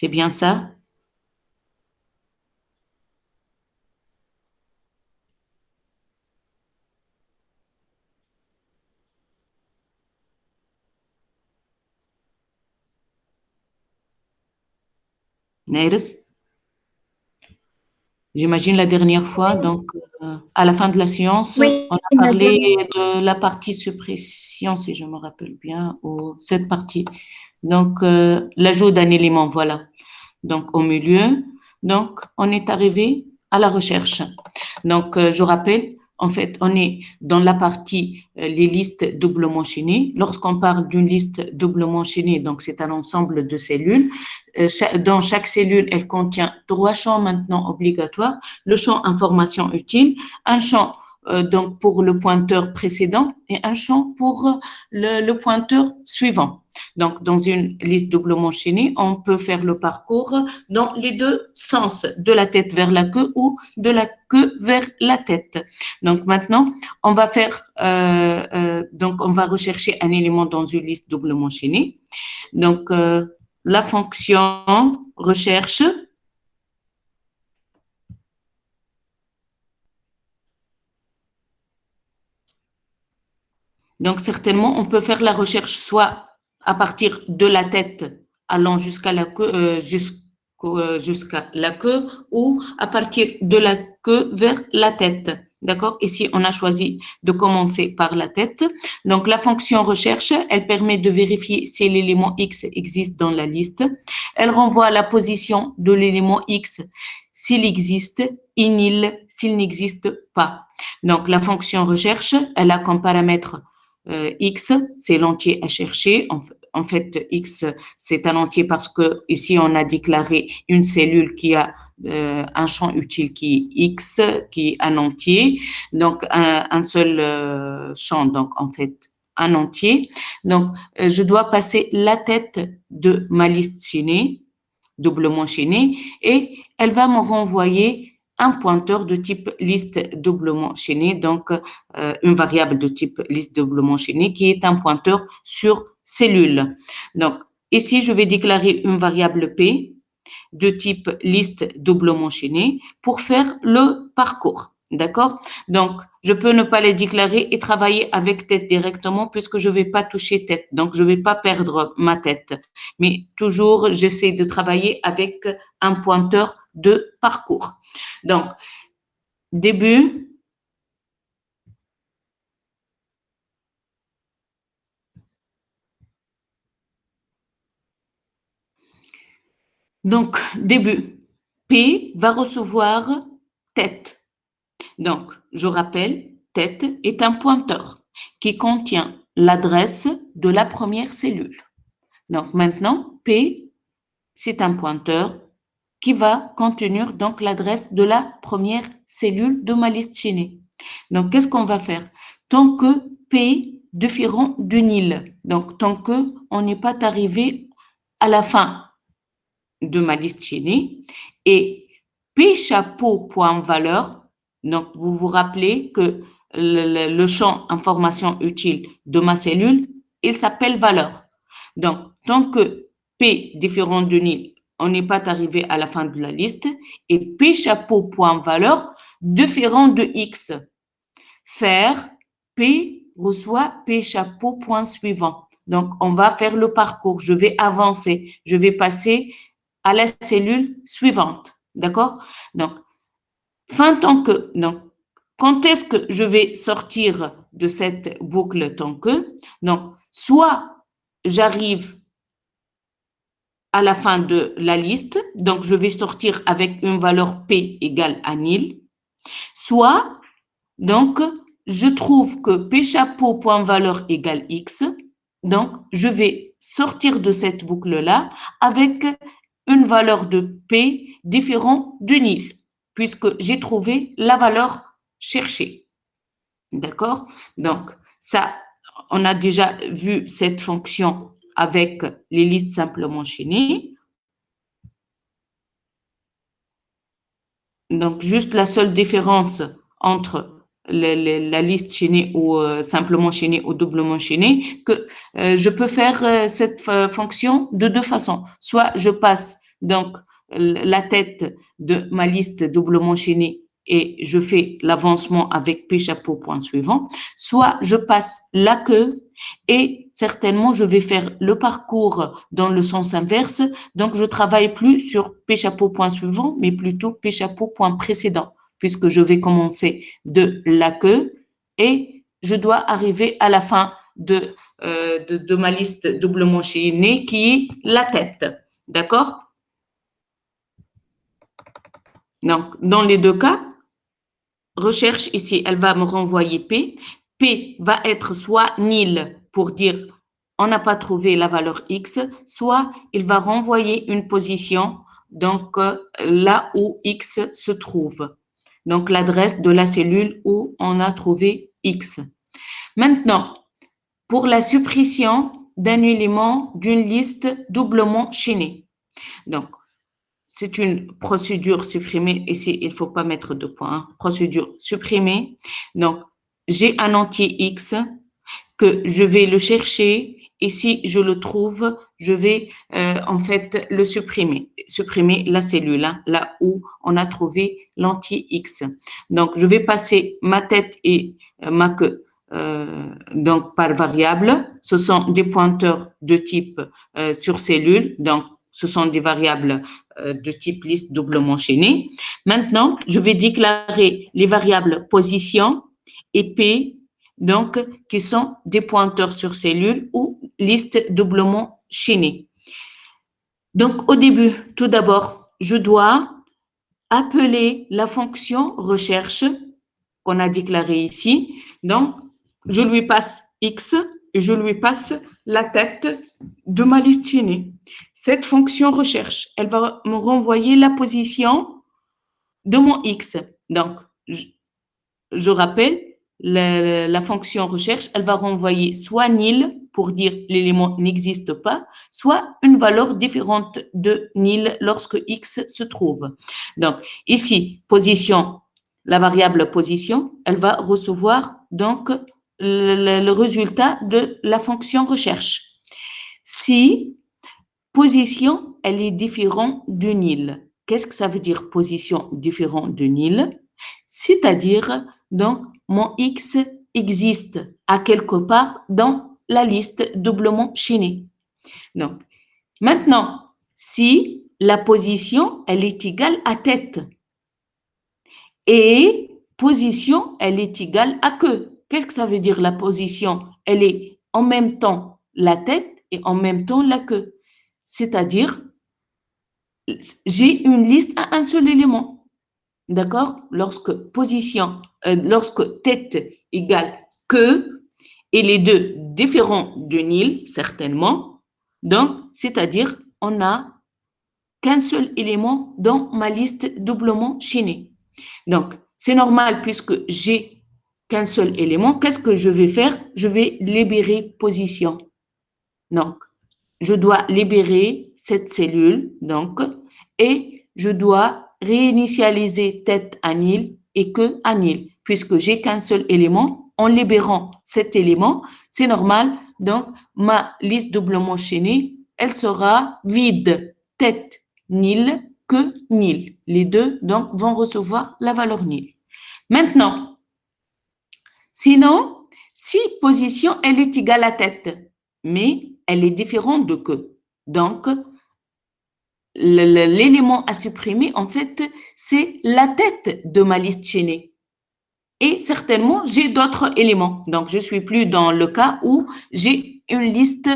C'est bien ça? Nairs? J'imagine la dernière fois, donc à la fin de la séance, Oui, on a la parlé dernière. de la partie suppression, si je me rappelle bien, ou cette partie. Donc, l'ajout d'un élément, voilà. Donc, au milieu, donc, on est arrivé à la recherche. Donc, je rappelle, en fait, on est dans la partie les listes doublement chaînées. Lorsqu'on parle d'une liste doublement chaînée, donc c'est un ensemble de cellules. Dans chaque cellule, elle contient trois champs maintenant obligatoires. Le champ information utile, un champ donc pour le pointeur précédent et un champ pour le pointeur suivant. Donc, dans une liste doublement chaînée, on peut faire le parcours dans les deux sens, de la tête vers la queue ou de la queue vers la tête. Donc maintenant, on va faire, donc on va rechercher un élément dans une liste doublement chaînée. Donc la fonction recherche. Donc certainement, on peut faire la recherche soit à partir de la tête allant jusqu'à la queue, jusqu'à la queue ou à partir de la queue vers la tête. D'accord? Ici, on a choisi de commencer par la tête. Donc, la fonction recherche, elle permet de vérifier si l'élément X existe dans la liste. Elle renvoie à la position de l'élément X s'il existe et nil s'il n'existe pas. Donc, la fonction recherche, elle a comme paramètre X, c'est l'entier à chercher. En fait, X, c'est un entier parce que ici, on a déclaré une cellule qui a un champ utile qui est X, qui est un entier. Donc, un seul champ, donc en fait, un entier. Donc, je dois passer la tête de ma liste chaînée, doublement chaînée, et elle va me renvoyer un pointeur de type liste doublement chaînée, donc une variable de type liste doublement chaînée qui est un pointeur sur cellule. Donc, ici, je vais déclarer une variable P de type liste doublement chaînée pour faire le parcours. D'accord? Donc, je peux ne pas les déclarer et travailler avec tête directement puisque je ne vais pas toucher tête. Donc, je ne vais pas perdre ma tête. Mais toujours, j'essaie de travailler avec un pointeur de parcours. Donc, début, donc, début. P va recevoir tête. Donc, je rappelle, tête est un pointeur qui contient l'adresse de la première cellule. Donc, maintenant, P, c'est un pointeur qui va contenir donc l'adresse de la première cellule de ma liste chaînée. Donc, qu'est-ce qu'on va faire? Tant que P différent de nil, donc tant que on n'est pas arrivé à la fin de ma liste chaînée, et P chapeau point valeur, donc vous vous rappelez que le champ information utile de ma cellule, il s'appelle valeur. Donc, tant que P différent de nil, on n'est pas arrivé à la fin de la liste, et P chapeau point valeur différent de X. Faire P reçoit P chapeau point suivant. Donc, on va faire le parcours. Je vais avancer. Je vais passer à la cellule suivante. D'accord? Donc, fin tant que, donc, quand est-ce que je vais sortir de cette boucle tant que? Donc, soit j'arrive à la fin de la liste, donc je vais sortir avec une valeur P égale à nil, soit, donc, je trouve que P chapeau point valeur égale X, donc je vais sortir de cette boucle-là avec une valeur de P différent de nil, puisque j'ai trouvé la valeur cherchée. D'accord? Donc, ça, on a déjà vu cette fonction avec les listes simplement chaînées. Donc, juste la seule différence entre la liste chaînée ou simplement chaînée ou doublement chaînée, que je peux faire cette fonction de deux façons. Soit je passe donc la tête de ma liste doublement chaînée et je fais l'avancement avec P chapeau point suivant, soit je passe la queue et certainement je vais faire le parcours dans le sens inverse, donc je travaille plus sur P chapeau point suivant, mais plutôt P chapeau point précédent, puisque je vais commencer de la queue et je dois arriver à la fin de ma liste doublement chaînée qui est la tête. D'accord? Donc, dans les deux cas, recherche ici, elle va me renvoyer P. P va être soit nil pour dire on n'a pas trouvé la valeur X, soit il va renvoyer une position, donc là où X se trouve. Donc, l'adresse de la cellule où on a trouvé X. Maintenant, pour la suppression d'un élément d'une liste doublement chaînée. Donc, c'est une procédure supprimée. Ici, il ne faut pas mettre de points. Hein. Procédure supprimée. Donc, j'ai un entier X que je vais le chercher et si je le trouve, je vais en fait le supprimer. Supprimer la cellule, hein, là où on a trouvé l'entier X. Donc, je vais passer ma tête et ma queue donc par variable. Ce sont des pointeurs de type sur cellule. Donc, ce sont des variables de type liste doublement chaînée. Maintenant, je vais déclarer les variables position et P, donc, qui sont des pointeurs sur cellule ou liste doublement chaînée. Donc, au début, tout d'abord, je dois appeler la fonction recherche qu'on a déclarée ici. Donc, je lui passe X et je lui passe la tête de ma liste chaînée. Cette fonction recherche, elle va me renvoyer la position de mon X. Donc, je rappelle, la fonction recherche, elle va renvoyer soit nil pour dire l'élément n'existe pas, soit une valeur différente de nil lorsque X se trouve. Donc, ici, position, la variable position, elle va recevoir donc le résultat de la fonction recherche. Si position, elle est différente de nil. Qu'est-ce que ça veut dire position différente de nil? C'est-à-dire, donc, mon X existe à quelque part dans la liste doublement chaînée. Donc, maintenant, si la position, elle est égale à tête et position, elle est égale à queue. Qu'est-ce que ça veut dire la position? Elle est en même temps la tête et en même temps la queue. C'est-à-dire, j'ai une liste à un seul élément. D'accord? Lorsque position, lorsque tête égale queue, et les deux différents de nil, certainement. Donc, c'est-à-dire, on n'a qu'un seul élément dans ma liste doublement chaînée. Donc, c'est normal puisque j'ai qu'un seul élément. Qu'est-ce que je vais faire? Je vais libérer position. Donc, je dois libérer cette cellule, donc, et je dois réinitialiser tête à nil et queue à nil, puisque j'ai qu'un seul élément. En libérant cet élément, c'est normal, donc ma liste doublement chaînée, elle sera vide. Tête nil, queue nil. Les deux, donc, vont recevoir la valeur nil. Maintenant, sinon, si position, elle est égale à tête, mais elle est différente de queue. Donc, l'élément à supprimer, en fait, c'est la tête de ma liste chaînée. Et certainement, j'ai d'autres éléments. Donc, je suis plus dans le cas où j'ai une liste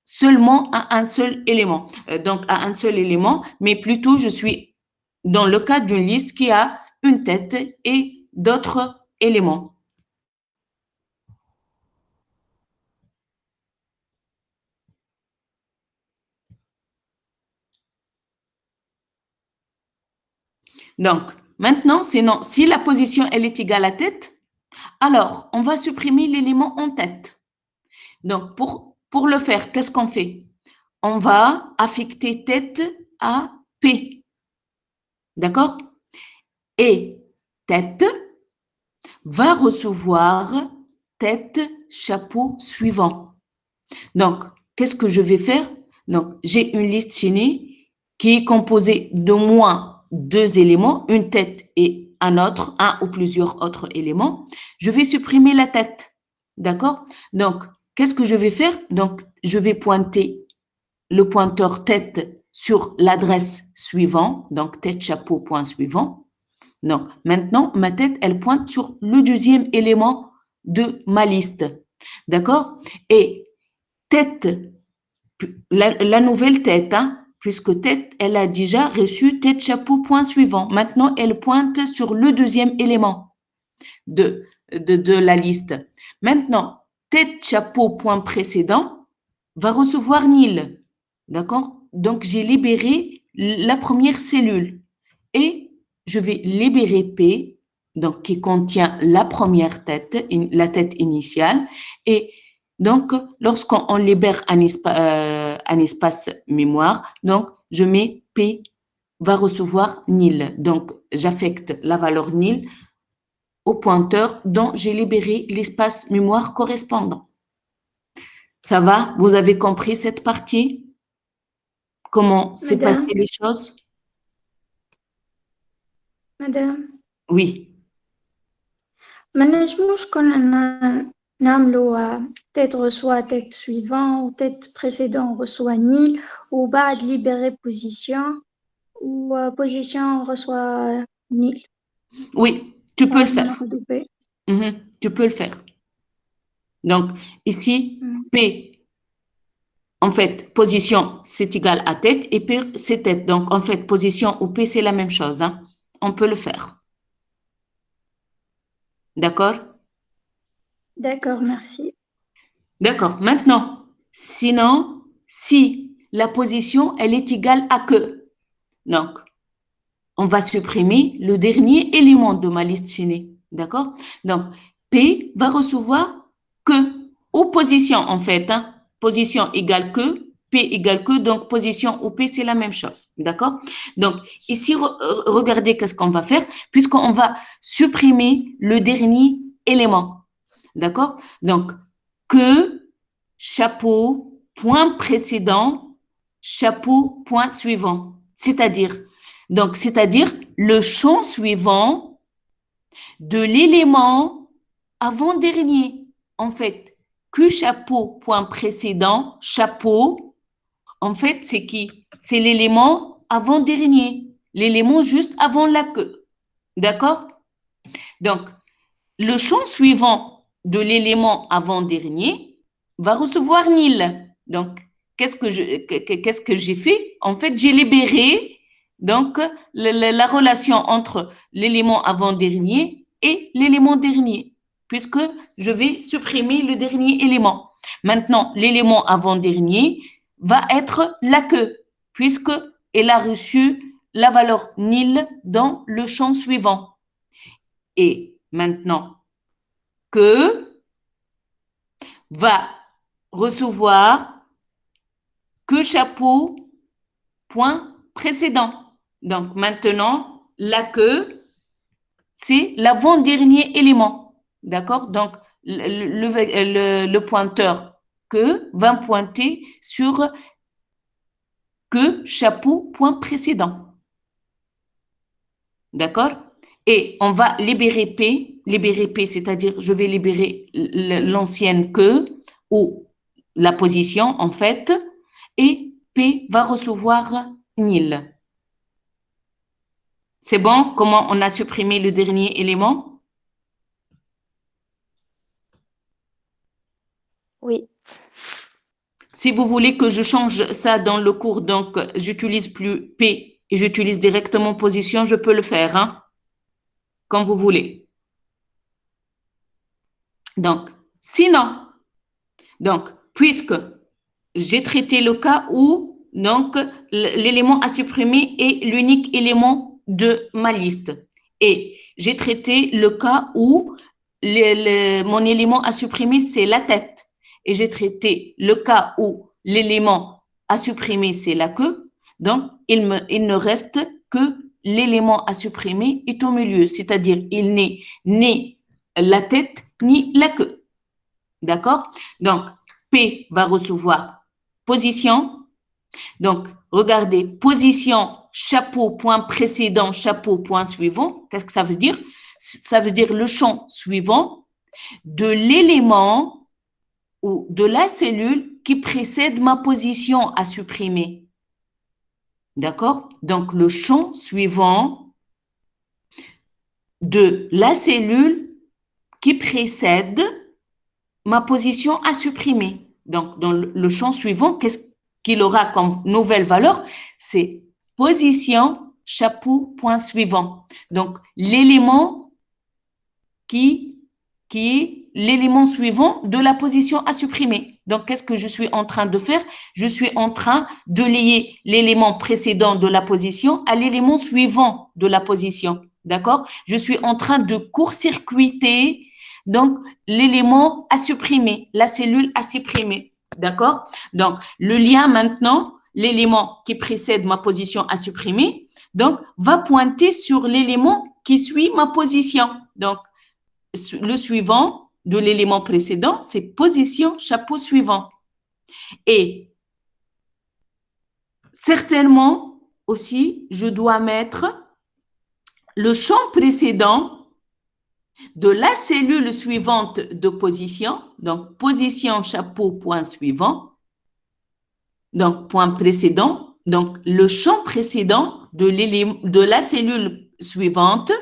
seulement à un seul élément. Donc, à un seul élément, mais plutôt, je suis dans le cas d'une liste qui a une tête et d'autres éléments. Donc, maintenant, sinon, si la position elle est égale à tête, alors on va supprimer l'élément en tête. Donc, pour le faire, qu'est-ce qu'on fait? On va affecter tête à P. D'accord? Et tête va recevoir tête chapeau suivant. Donc, qu'est-ce que je vais faire? Donc, j'ai une liste chaînée qui est composé d'au moins deux éléments, une tête et un ou plusieurs autres éléments, je vais supprimer la tête. D'accord? Donc, qu'est-ce que je vais faire? Donc, je vais pointer le pointeur tête sur l'adresse suivant, donc tête chapeau point suivant. Donc, maintenant, ma tête, elle pointe sur le deuxième élément de ma liste. D'accord? Et tête, la nouvelle tête, hein, puisque tête, elle a déjà reçu tête chapeau point suivant. Maintenant, elle pointe sur le deuxième élément de la liste. Maintenant, tête chapeau point précédent va recevoir nil. D'accord? Donc, j'ai libéré la première cellule et je vais libérer P, donc qui contient la première tête, la tête initiale. Et donc, lorsqu'on libère un espace mémoire, donc je mets P va recevoir nil. Donc, j'affecte la valeur nil au pointeur dont j'ai libéré l'espace mémoire correspondant. Ça va? Vous avez compris cette partie? Comment s'est passé Madame, les choses? madame. Oui. ما نجموش كنا نعملوا tête reçoit tête suivant ou tête précédent reçoit nil ou بعد libérer position ou position reçoit nil. Oui, tu peux le بعد ما faire. ناخدوا B. Tu peux le faire. Donc, ici, Mm. P, en fait, position, c'est égal à tête et P, c'est tête. Donc, en fait, position ou P, c'est la même chose, hein. On peut le faire. D'accord? D'accord, merci. D'accord. Maintenant, sinon, si la position, elle est égale à que, donc, on va supprimer le dernier élément de ma liste chaînée. D'accord? Donc, P va recevoir que, ou position en fait. Hein. Position égale que, P égale que, donc position ou P, c'est la même chose. D'accord? Donc, ici, regardez qu'est-ce qu'on va faire, puisqu'on va supprimer le dernier élément. D'accord? Donc, que, chapeau, point précédent, chapeau, point suivant. C'est-à-dire le champ suivant de l'élément avant-dernier. En fait, que chapeau, point précédent, chapeau, en fait, c'est qui? C'est l'élément avant-dernier, l'élément juste avant la queue. D'accord? Donc, le champ suivant de l'élément avant-dernier va recevoir nil. Donc, qu'est-ce que j'ai fait? En fait, j'ai libéré donc la relation entre l'élément avant-dernier et l'élément dernier, puisque je vais supprimer le dernier élément. Maintenant, l'élément avant-dernier va être la queue, puisque elle a reçu la valeur nil dans le champ suivant. Et maintenant, que va recevoir que chapeau, point précédent. Donc maintenant, la queue, c'est l'avant-dernier élément. D'accord? Donc le pointeur que va pointer sur que chapeau, point précédent. D'accord? Et on va libérer P, c'est-à-dire je vais libérer l'ancienne queue ou la position en fait, et P va recevoir nil. C'est bon? Comment on a supprimé le dernier élément? Oui. Si vous voulez que je change ça dans le cours, donc j'utilise plus P et j'utilise directement position, je peux le faire, hein, comme vous voulez. Donc, sinon, puisque j'ai traité le cas où donc l'élément à supprimer est l'unique élément de ma liste. Et j'ai traité le cas où mon élément à supprimer, c'est la tête. Et j'ai traité le cas où l'élément à supprimer, c'est la queue. Donc, il ne reste que l'élément à supprimer est au milieu, c'est-à-dire il n'est ni la tête ni la queue. D'accord? Donc, P va recevoir position Donc, regardez, position, chapeau, point précédent, chapeau, point suivant. Qu'est-ce que ça veut dire? Ça veut dire le champ suivant de l'élément ou de la cellule qui précède ma position à supprimer. D'accord? Donc, le champ suivant de la cellule qui précède ma position à supprimer. Donc, dans le champ suivant, qu'est-ce qu'il aura comme nouvelle valeur? C'est position, chapeau, point suivant. Donc, l'élément qui est l'élément suivant de la position à supprimer. Donc, qu'est-ce que je suis en train de faire? Je suis en train de lier l'élément précédent de la position à l'élément suivant de la position. D'accord? Je suis en train de court-circuiter donc l'élément à supprimer, la cellule à supprimer. D'accord? Donc, le lien maintenant, l'élément qui précède ma position à supprimer, donc, va pointer sur l'élément qui suit ma position. Donc, le suivant de l'élément précédent, c'est position, chapeau suivant. Et certainement aussi, je dois mettre le champ précédent de la cellule suivante de position, donc position, chapeau, point suivant, donc point précédent, donc le champ précédent de la cellule suivante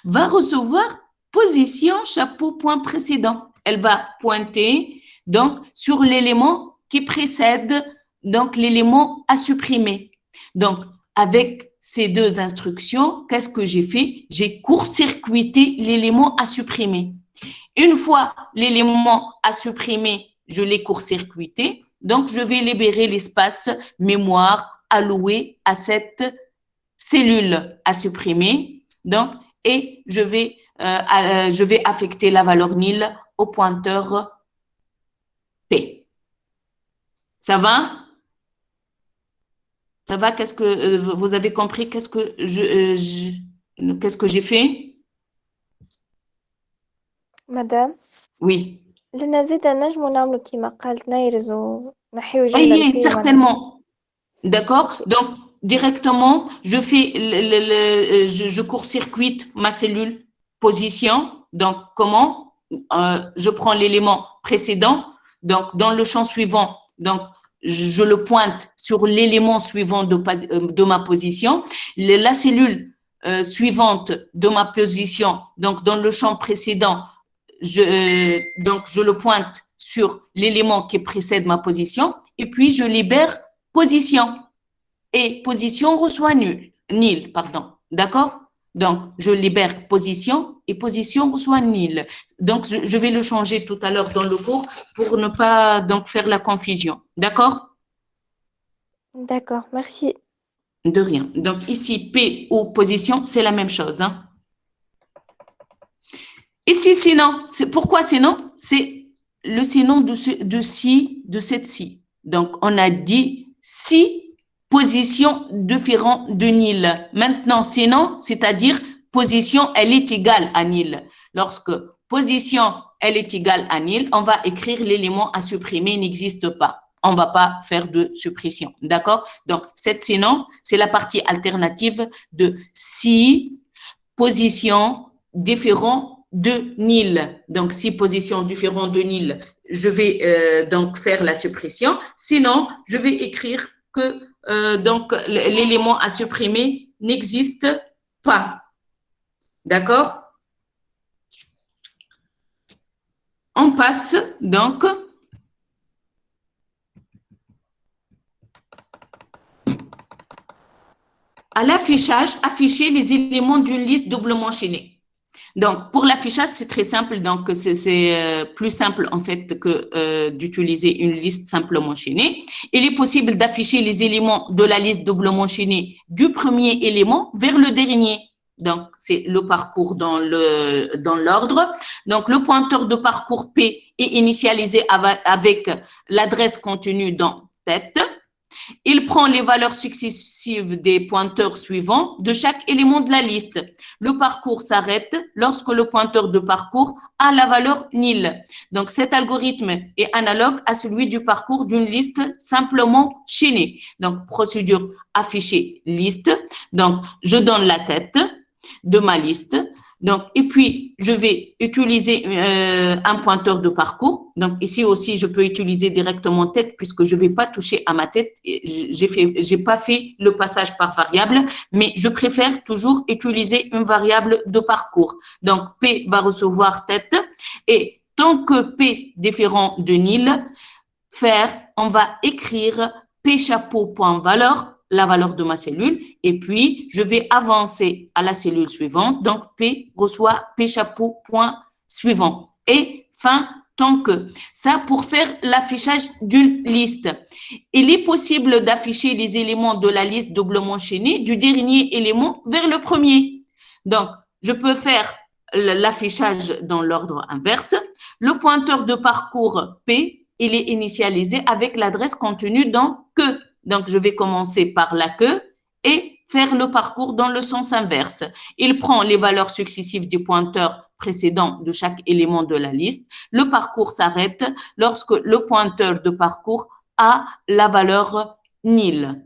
va recevoir position, chapeau, point précédent. Elle va pointer donc sur l'élément qui précède donc l'élément à supprimer. Donc, avec ces deux instructions, qu'est-ce que j'ai fait? J'ai court-circuité l'élément à supprimer. Une fois l'élément à supprimer, je l'ai court-circuité. Donc, je vais libérer l'espace mémoire alloué à cette cellule à supprimer. Donc, et je vais affecter la valeur nil au pointeur P. Ça va? Ça va? Qu'est-ce que vous avez compris? Qu'est-ce que j'ai fait? Madame, Oui. لنزيد النجم ونعمل كيما قالت نيرز ونحيو جملة Oui, البي certainement. D'accord? Donc, directement, je fais je court-circuite ma cellule position. Donc, comment? Je prends l'élément précédent. Donc, dans le champ suivant, donc, je le pointe sur l'élément suivant de ma position. La cellule suivante de ma position, donc, dans le champ précédent, donc, je le pointe sur l'élément qui précède ma position. Et puis, je libère position. Et position reçoit nil, pardon. D'accord? Donc, je libère position et position reçoit nil. Donc, je vais le changer tout à l'heure dans le cours pour ne pas donc faire la confusion. D'accord? D'accord, merci. De rien. Donc, ici, P ou position, c'est la même chose. Hein? Ici, sinon, pourquoi sinon? C'est le sinon de cette ci. Donc, on a dit si position différente de nil. Maintenant, sinon, c'est-à-dire position, elle est égale à nil. Lorsque position, elle est égale à nil, on va écrire l'élément à supprimer n'existe pas. On ne va pas faire de suppression. D'accord? Donc, cette sinon, c'est la partie alternative de si position différente de nil. Donc, si position différente de nil, je vais donc faire la suppression. Sinon, je vais écrire que donc l'élément à supprimer n'existe pas. D'accord? On passe donc à l'affichage, afficher les éléments d'une liste doublement chaînée. Donc, pour l'affichage, c'est très simple. Donc, c'est plus simple, en fait, que d'utiliser une liste simplement chaînée. Il est possible d'afficher les éléments de la liste doublement chaînée du premier élément vers le dernier. Donc, c'est le parcours dans l'ordre. Donc, le pointeur de parcours P est initialisé avec l'adresse contenue dans tête. Il prend les valeurs successives des pointeurs suivants de chaque élément de la liste. Le parcours s'arrête lorsque le pointeur de parcours a la valeur nil. Donc, cet algorithme est analogue à celui du parcours d'une liste simplement chaînée. Donc, procédure afficher liste. Donc, je donne la tête de ma liste. Donc, et puis, je vais utiliser un pointeur de parcours. Donc, ici aussi, je peux utiliser directement tête puisque je ne vais pas toucher à ma tête. J'ai pas fait le passage par variable, mais je préfère toujours utiliser une variable de parcours. Donc, P va recevoir tête et tant que P différent de nil, on va écrire P chapeau.valeur, la valeur de ma cellule, et puis je vais avancer à la cellule suivante. Donc, P reçoit P chapeau point suivant. Et fin, tant que. Ça, pour faire l'affichage d'une liste. Il est possible d'afficher les éléments de la liste doublement chaînée du dernier élément vers le premier. Donc, je peux faire l'affichage dans l'ordre inverse. Le pointeur de parcours P, il est initialisé avec l'adresse contenue dans que. Donc, je vais commencer par la queue et faire le parcours dans le sens inverse. Il prend les valeurs successives du pointeur précédent de chaque élément de la liste. Le parcours s'arrête lorsque le pointeur de parcours a la valeur nil.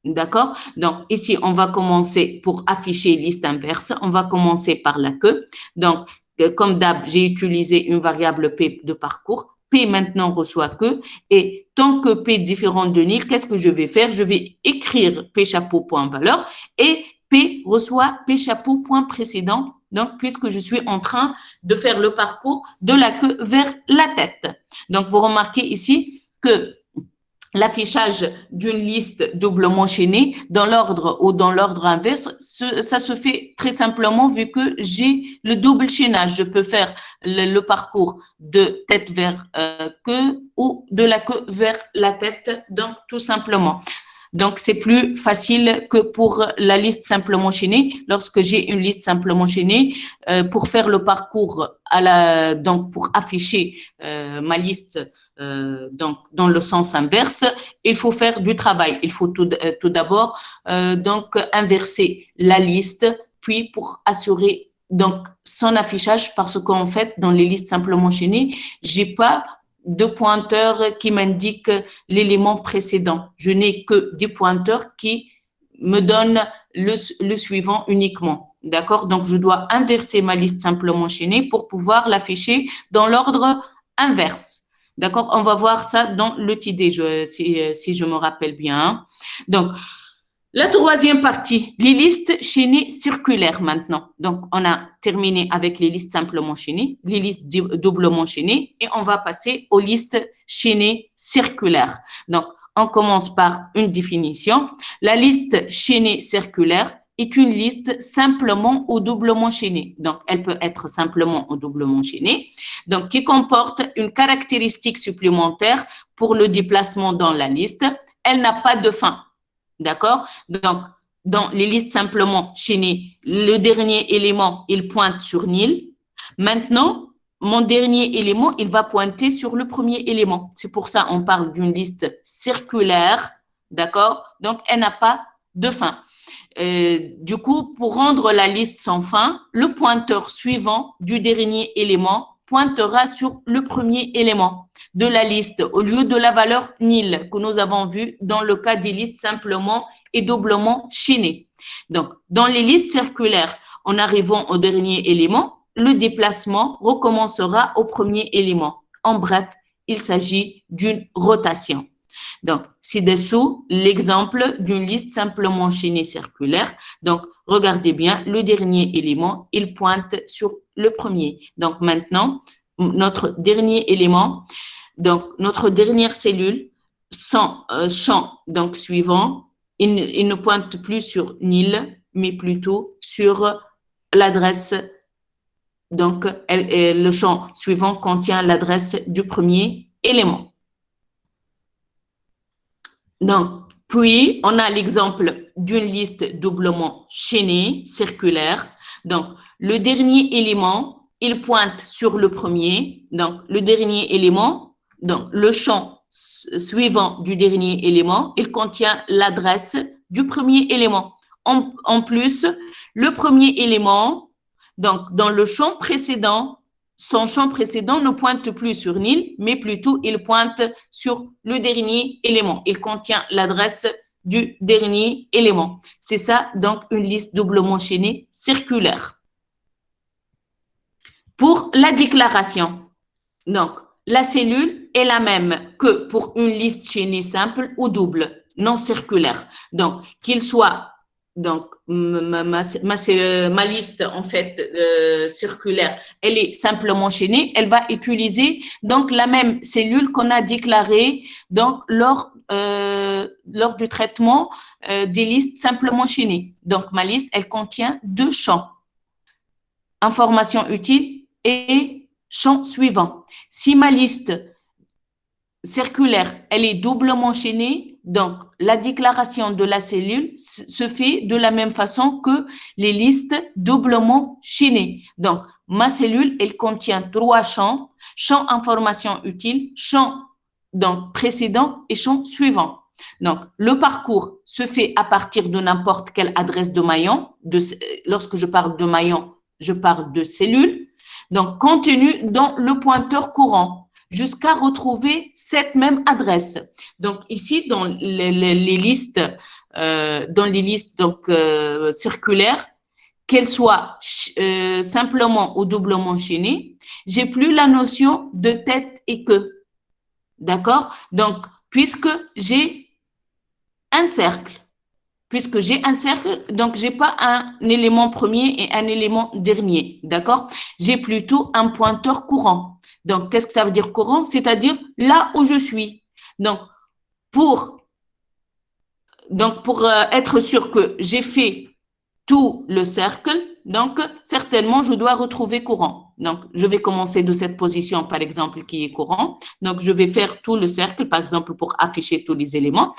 D'accord? Donc, ici, on va commencer pour afficher liste inverse. On va commencer par la queue. Donc, comme d'hab, j'ai utilisé une variable P de parcours. P maintenant reçoit que, et tant que P est différent de nil, qu'est-ce que je vais faire? Je vais écrire P chapeau.valeur et P reçoit P chapeau.précédent. Donc, puisque je suis en train de faire le parcours de la queue vers la tête. Donc, vous remarquez ici que l'affichage d'une liste doublement chaînée dans l'ordre ou dans l'ordre inverse, ça se fait très simplement vu que j'ai le double chaînage. Je peux faire le parcours de tête vers queue ou de la queue vers la tête, donc tout simplement. Donc, c'est plus facile que pour la liste simplement chaînée. Lorsque j'ai une liste simplement chaînée, pour faire le parcours donc pour afficher ma liste donc dans le sens inverse, il faut faire du travail. Il faut tout d'abord donc inverser la liste, puis pour assurer donc son affichage, parce qu'en fait dans les listes simplement chaînées, j'ai pas de pointeurs qui m'indiquent l'élément précédent. Je n'ai que des pointeurs qui me donnent le suivant uniquement. D'accord? Donc, je dois inverser ma liste simplement chaînée pour pouvoir l'afficher dans l'ordre inverse. D'accord? On va voir ça dans le TD, si je me rappelle bien. Donc, la troisième partie, les listes chaînées circulaires maintenant. Donc, on a terminé avec les listes simplement chaînées, les listes doublement chaînées, et on va passer aux listes chaînées circulaires. Donc, on commence par une définition. La liste chaînée circulaire est une liste simplement ou doublement chaînée. Donc, elle peut être simplement ou doublement chaînée. Donc, qui comporte une caractéristique supplémentaire pour le déplacement dans la liste. Elle n'a pas de fin. D'accord? Donc, dans les listes simplement chaînées, le dernier élément, il pointe sur nil. Maintenant, mon dernier élément, il va pointer sur le premier élément. C'est pour ça qu'on parle d'une liste circulaire. D'accord? Donc, elle n'a pas de fin. Du coup, pour rendre la liste sans fin, le pointeur suivant du dernier élément pointera sur le premier élément de la liste au lieu de la valeur nil que nous avons vu dans le cas des listes simplement et doublement chaînées. Donc, dans les listes circulaires, en arrivant au dernier élément, le déplacement recommencera au premier élément. En bref, il s'agit d'une rotation. Donc, ci-dessous, l'exemple d'une liste simplement chaînée circulaire. Donc, regardez bien, le dernier élément, il pointe sur le premier. Donc, maintenant, notre dernier élément, donc notre dernière cellule, son champ donc suivant, il ne pointe plus sur nil, mais plutôt sur l'adresse. Donc, le champ suivant contient l'adresse du premier élément. Donc, puis, on a l'exemple d'une liste doublement chaînée, circulaire. Donc, le dernier élément, il pointe sur le premier. Donc, le dernier élément, donc le champ suivant du dernier élément, il contient l'adresse du premier élément. En plus, le premier élément, donc dans le champ précédent, son champ précédent ne pointe plus sur Nil, mais plutôt il pointe sur le dernier élément. Il contient l'adresse du dernier élément. C'est ça, donc, une liste doublement chaînée circulaire. Pour la déclaration, donc, la cellule est la même que pour une liste chaînée simple ou double, non circulaire. Donc, qu'il soit, donc, ma liste, en fait, circulaire, elle est simplement chaînée, elle va utiliser, donc, la même cellule qu'on a déclarée, donc, lors du traitement des listes simplement chaînées. Donc, ma liste, elle contient deux champs. Information utile et champ suivant. Si ma liste circulaire, elle est doublement chaînée, donc la déclaration de la cellule se fait de la même façon que les listes doublement chaînées. Donc, ma cellule, elle contient trois champs, champ information utile, champ donc précédent et champ suivant. Donc, le parcours se fait à partir de n'importe quelle adresse de maillon. Lorsque je parle de maillon, je parle de cellule. Donc, contenu dans le pointeur courant jusqu'à retrouver cette même adresse. Donc, ici, dans les listes, donc, circulaires, qu'elles soient simplement ou doublement chaînées, j'ai plus la notion de tête et queue. D'accord? Donc, puisque j'ai un cercle, donc j'ai pas un élément premier et un élément dernier, d'accord? J'ai plutôt un pointeur courant. Donc, qu'est-ce que ça veut dire courant? C'est-à-dire là où je suis. Donc, pour être sûr que j'ai fait tout le cercle, donc certainement je dois retrouver courant. Donc, je vais commencer de cette position, par exemple, qui est courant. Donc, je vais faire tout le cercle, par exemple, pour afficher tous les éléments.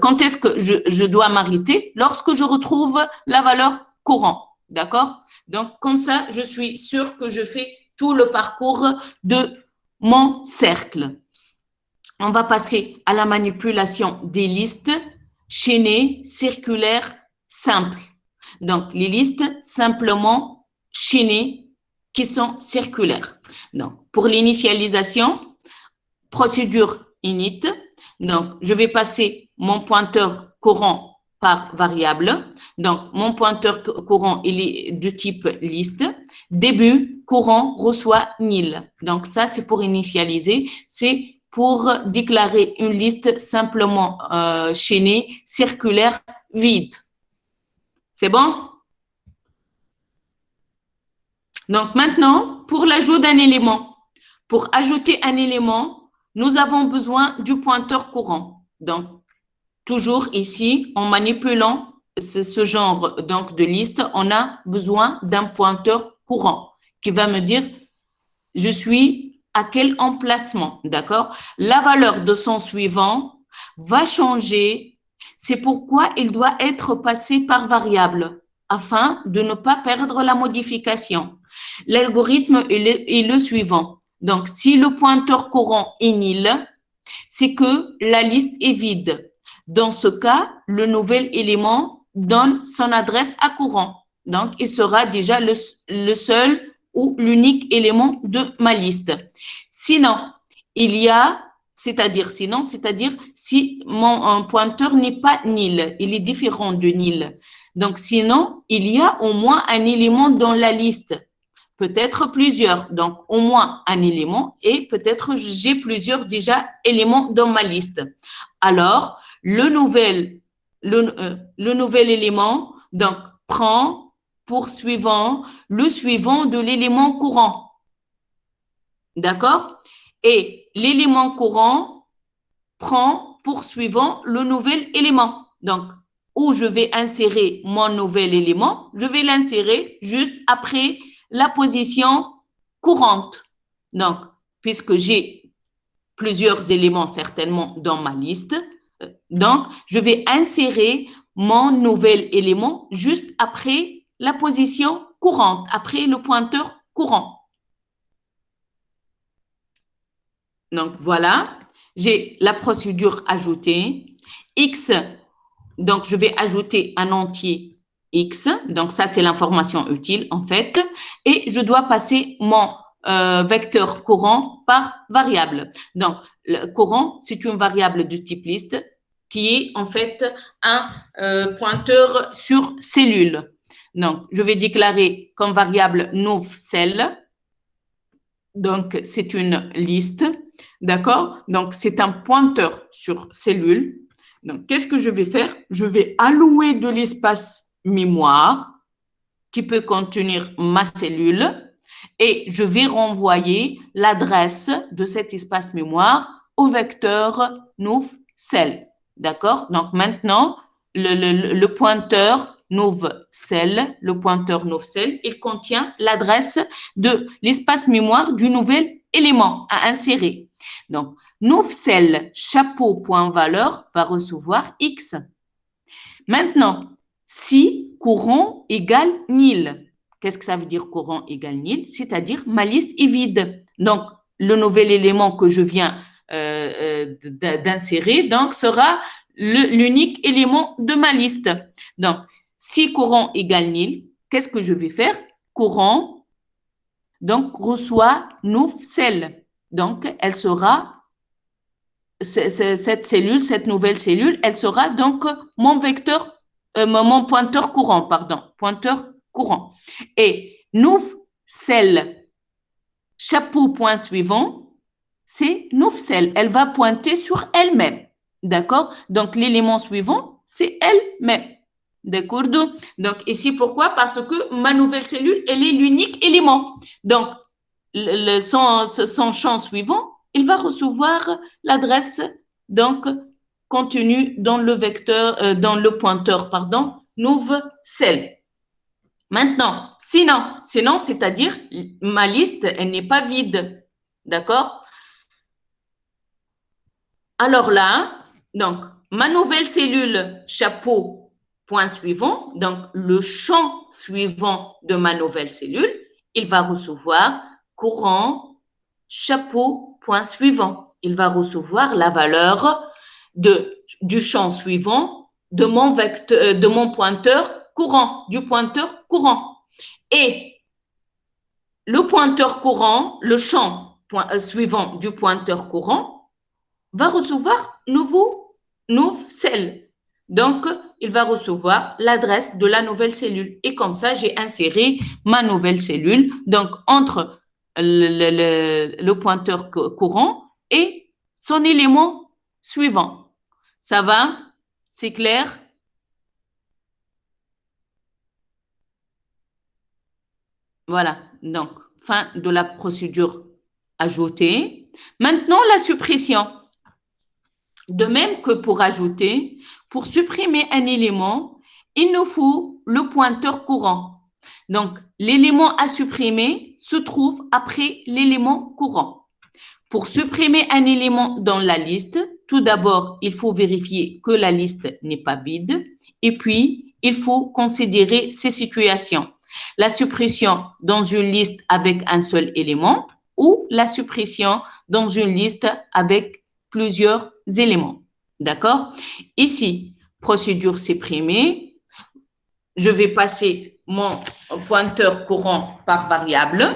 Quand est-ce que je dois m'arrêter? Lorsque je retrouve la valeur courant. D'accord? Donc, comme ça, je suis sûre que je fais tout le parcours de mon cercle. On va passer à la manipulation des listes chaînées, circulaires, simples. Donc, les listes simplement chaînées qui sont circulaires. Donc, pour l'initialisation, procédure init. Donc, je vais passer mon pointeur courant par variable. Donc, mon pointeur courant, il est de type liste. Début, courant reçoit nil. Donc, ça, c'est pour initialiser. C'est pour déclarer une liste simplement chaînée, circulaire, vide. C'est bon? Donc, maintenant, pour l'ajout d'un élément. Pour ajouter un élément, nous avons besoin du pointeur courant. Donc, toujours ici, en manipulant ce genre donc, de liste, on a besoin d'un pointeur courant qui va me dire je suis à quel emplacement, d'accord? La valeur de son suivant va changer. C'est pourquoi il doit être passé par variable afin de ne pas perdre la modification. L'algorithme est le suivant. Donc, si le pointeur courant est nil, c'est que la liste est vide. Dans ce cas, le nouvel élément donne son adresse à courant. Donc, il sera déjà le seul ou l'unique élément de ma liste. Sinon, c'est-à-dire si mon pointeur n'est pas nil, il est différent de nil. Donc, sinon, il y a au moins un élément dans la liste. Peut-être plusieurs, donc au moins un élément et peut-être j'ai plusieurs déjà éléments dans ma liste. Alors, le nouvel élément, donc, prend pour suivant le suivant de l'élément courant. D'accord? Et l'élément courant prend pour suivant le nouvel élément. Donc, où je vais insérer mon nouvel élément, je vais l'insérer juste après la position courante. Donc, puisque j'ai plusieurs éléments certainement dans ma liste, donc je vais insérer mon nouvel élément juste après la position courante, après le pointeur courant. Donc, voilà. j'ai la procédure ajouter. X, donc je vais ajouter un entier X. Donc ça, c'est l'information utile en fait. Et je dois passer mon vecteur courant par variable. Donc, le courant, c'est une variable de type liste qui est en fait un pointeur sur cellule. Donc, je vais déclarer comme variable nouv_cell. Donc, c'est une liste, d'accord? Donc, c'est un pointeur sur cellule. Donc, qu'est-ce que je vais faire? Je vais allouer de l'espace mémoire qui peut contenir ma cellule et je vais renvoyer l'adresse de cet espace mémoire au vecteur nouv_cell. D'accord? Donc, maintenant, le pointeur nouv_cell, il contient l'adresse de l'espace mémoire du nouvel élément à insérer. Donc, nouv_cell chapeau.valeur va recevoir X. Maintenant, si courant égale nil, qu'est-ce que ça veut dire courant égale nil? C'est-à-dire ma liste est vide. Donc, le nouvel élément que je viens d'insérer donc sera l'unique élément de ma liste. Donc, si courant égale nil, qu'est-ce que je vais faire? Courant, donc, reçoit nouv_cell. Donc, elle sera, cette cellule, cette nouvelle cellule, elle sera donc mon vecteur, mon pointeur courant, pardon, pointeur courant. Et nouv_cell, chapeau point suivant, c'est nouv_cell. Elle va pointer sur elle-même. D'accord? Donc, l'élément suivant, c'est elle-même. D'accord? Donc, ici, pourquoi? Parce que ma nouvelle cellule, elle est l'unique élément. Donc, son champ suivant, il va recevoir l'adresse, donc, contenue dans le vecteur, dans le pointeur, pardon, nouv_cell. Maintenant, sinon, c'est-à-dire, ma liste, elle n'est pas vide. D'accord? Alors là, donc, ma nouvelle cellule chapeau point suivant, donc le champ suivant de ma nouvelle cellule, il va recevoir courant chapeau point suivant. Il va recevoir la valeur du champ suivant de mon vecteur, de mon pointeur courant, du pointeur courant. Et le pointeur courant, le champ suivant du pointeur courant, va recevoir nouv_cell. Donc, il va recevoir l'adresse de la nouvelle cellule. Et comme ça, j'ai inséré ma nouvelle cellule, donc entre le pointeur courant et son élément suivant. Ça va? C'est clair? Voilà, donc, fin de la procédure ajoutée. Maintenant, la suppression. De même que pour ajouter, pour supprimer un élément, il nous faut le pointeur courant. Donc, l'élément à supprimer se trouve après l'élément courant. Pour supprimer un élément dans la liste, tout d'abord, il faut vérifier que la liste n'est pas vide et puis, il faut considérer ces situations. La suppression dans une liste avec un seul élément ou la suppression dans une liste avec plusieurs éléments. D'accord? Ici, procédure supprimée. Je vais passer mon pointeur courant par variable.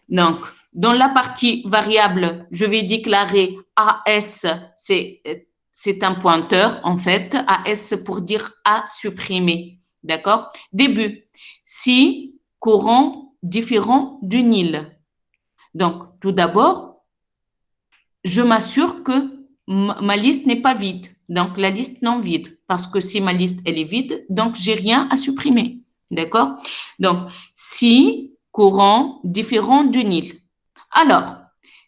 Donc, dans la partie variable, je vais déclarer AS, c'est un pointeur en fait, AS pour dire à supprimer. D'accord? Début, si courant différent du nil. Donc, tout d'abord, je m'assure que ma liste n'est pas vide. Donc, la liste non vide. Parce que si ma liste, elle est vide, donc j'ai rien à supprimer. D'accord? Donc, si courant différent du nil. Alors,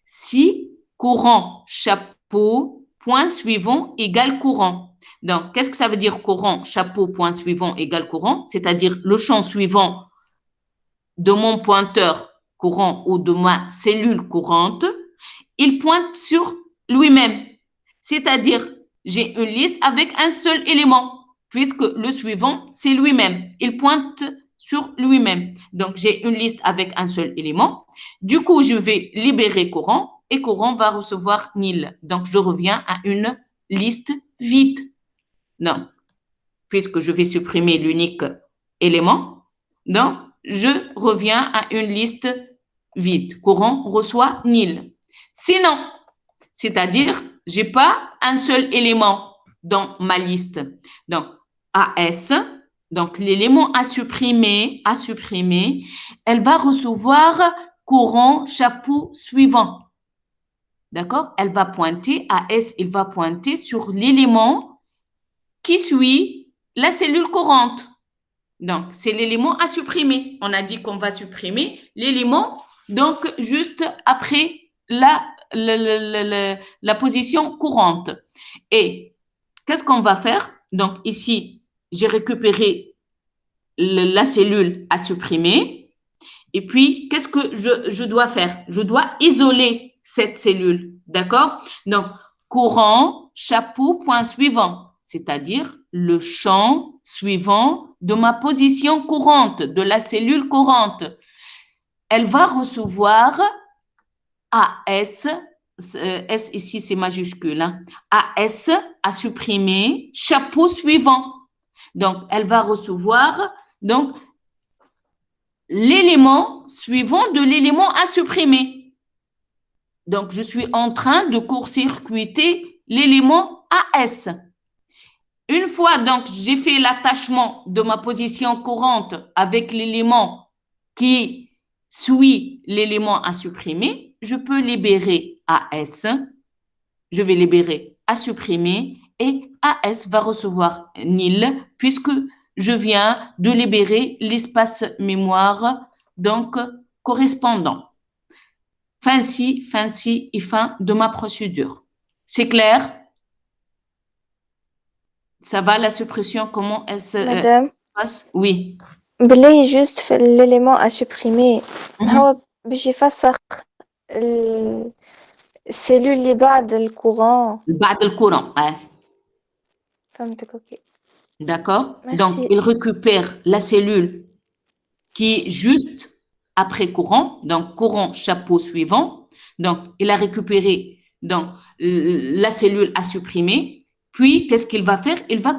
si courant chapeau point suivant égale courant. Donc, qu'est-ce que ça veut dire courant chapeau point suivant égale courant? C'est-à-dire le champ suivant de mon pointeur courant ou de ma cellule courante, il pointe sur lui-même. C'est-à-dire, j'ai une liste avec un seul élément, puisque le suivant, c'est lui-même. Il pointe sur lui-même. Donc, j'ai une liste avec un seul élément. Du coup, je vais libérer courant et courant va recevoir nil. Donc, je reviens à une liste vide. Donc, puisque je vais supprimer l'unique élément, donc je reviens à une liste vide. Courant reçoit nil. Sinon, c'est-à-dire, j'ai pas un seul élément dans ma liste. Donc, AS, donc l'élément à supprimer, elle va recevoir courant chapeau suivant. D'accord? Elle va pointer, AS, il va pointer sur l'élément qui suit la cellule courante. Donc, c'est l'élément à supprimer. On a dit qu'on va supprimer l'élément, donc juste après la position courante. Et qu'est-ce qu'on va faire? Donc, ici, j'ai récupéré la cellule à supprimer. Et puis, qu'est-ce que je dois faire? Je dois isoler cette cellule. D'accord? Donc, courant, chapeau, point suivant, c'est-à-dire le champ suivant de ma position courante, de la cellule courante. Elle va recevoir AS, S ici c'est majuscule, hein, AS à supprimer, chapeau suivant. Donc, elle va recevoir donc l'élément suivant de l'élément à supprimer. Donc, je suis en train de court-circuiter l'élément AS. Une fois donc j'ai fait l'attachement de ma position courante avec l'élément qui suit l'élément à supprimer, je peux libérer AS, je vais libérer à supprimer et AS va recevoir nil puisque je viens de libérer l'espace mémoire donc correspondant. Fin et fin de ma procédure. C'est clair? Ça va la suppression, comment elle se passe? Oui. بلي juste في l'élément à supprimer هو باش يفسر السيلول اللي بعد الكورون بعد الcourant. Ouais. فهمتك اوكي. D'accord? Merci. Donc, il récupère la cellule qui est juste après courant, donc courant chapeau suivant. Donc, il a récupéré donc, la cellule à supprimer. Puis, qu'est-ce qu'il va faire? Il va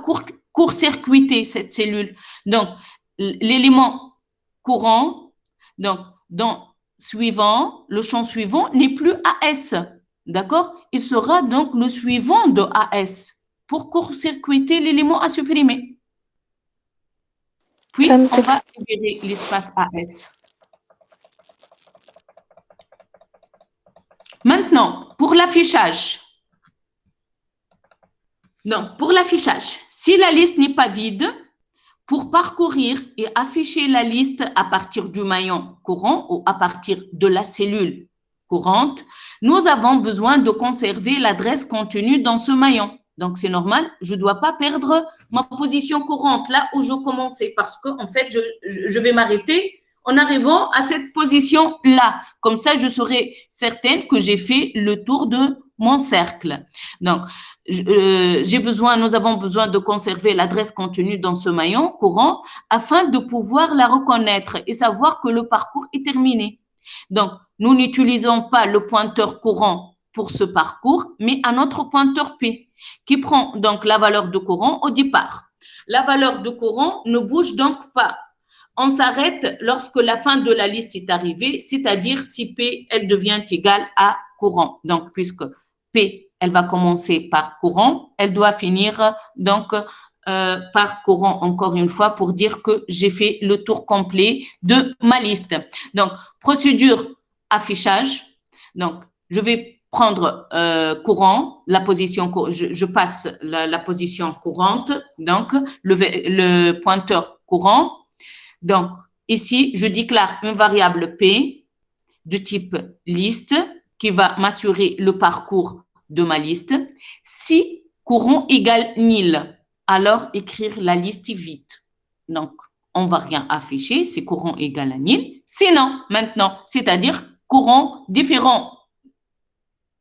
court-circuiter cette cellule. Donc, l'élément courant, donc, dans suivant, le champ suivant n'est plus AS. D'accord? Il sera donc le suivant de AS pour court-circuiter l'élément à supprimer. Puis, on va libérer l'espace AS. Maintenant, pour l'affichage. Donc, pour l'affichage, si la liste n'est pas vide, pour parcourir et afficher la liste à partir du maillon courant ou à partir de la cellule courante, nous avons besoin de conserver l'adresse contenue dans ce maillon. Donc, c'est normal, je ne dois pas perdre ma position courante là où je commençais parce que, en fait, je vais m'arrêter en arrivant à cette position-là. Comme ça, je serai certaine que j'ai fait le tour de mon cercle. Donc, nous avons besoin de conserver l'adresse contenue dans ce maillon courant afin de pouvoir la reconnaître et savoir que le parcours est terminé. Donc, nous n'utilisons pas le pointeur courant pour ce parcours, mais un autre pointeur P qui prend donc la valeur de courant au départ. La valeur de courant ne bouge donc pas. On s'arrête lorsque la fin de la liste est arrivée, c'est-à-dire si P, elle devient égale à courant. Donc, puisque P, elle va commencer par courant, elle doit finir donc par courant encore une fois pour dire que j'ai fait le tour complet de ma liste. Donc, procédure affichage. Donc, je vais prendre courant, la position, je passe la position courante, donc le pointeur courant. Donc, ici, je déclare une variable P de type liste qui va m'assurer le parcours de ma liste. Si courant égale nil, alors écrire la liste vide. Donc, on ne va rien afficher, c'est courant égale à nil. Sinon, maintenant, c'est-à-dire courant différent